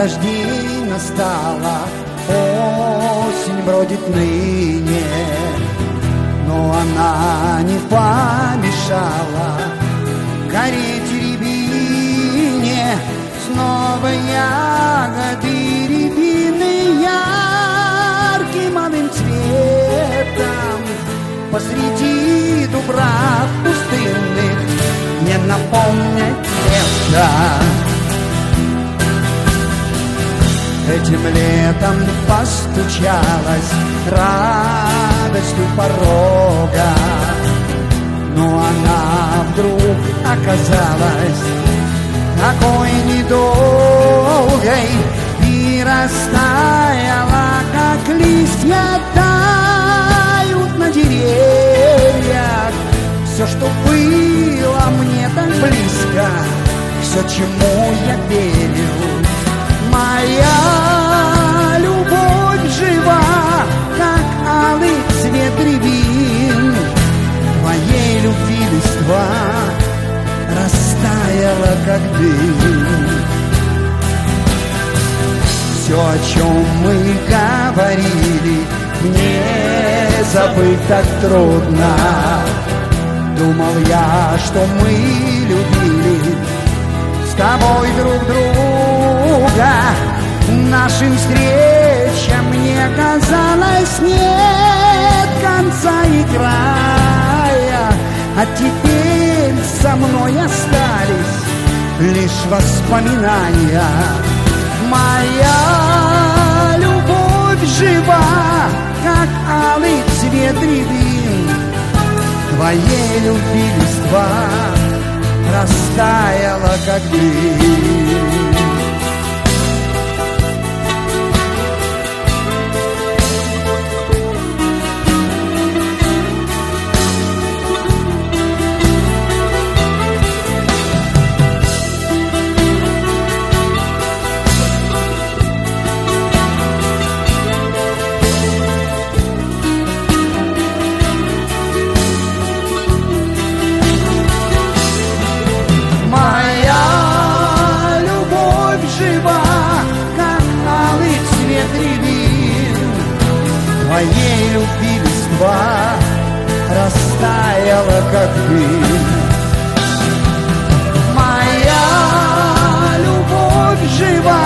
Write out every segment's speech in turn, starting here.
дождей настала, осень бродит ныне, но она не помешала гореть рябине. Снова ягоды рябины ярким алым цветом посреди дубрав пустынных не напомнят лето. Этим летом постучалась радость у порога, но она вдруг оказалась такой недолгой и растаяла, как листья тают на деревьях. Все, что было мне так близко, все, чему я верил. Моя любовь жива, как алый цвет рябин. Твоей любви листва растаяла, как дым. Все, о чем мы говорили, мне забыть так трудно. Думал я, что мы любили с тобой друг друга. Нашим встречам мне казалось нет конца и края, а теперь со мной остались лишь воспоминания. Моя любовь жива, как алый цвет рябин. Твоей любви листва растаяла, как дым. Твоей любви листва растаяла, как дым. Моя любовь жива,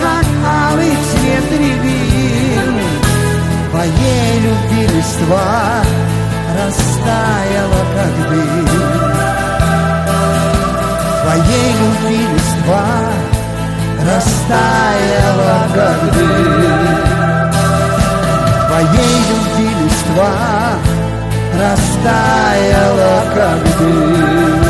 как алый цвет рябин. Твоей любви листва растаяла, как дым. Твоей любви листва растаяла, как дым. Твоей любви листва растаяла, как дым.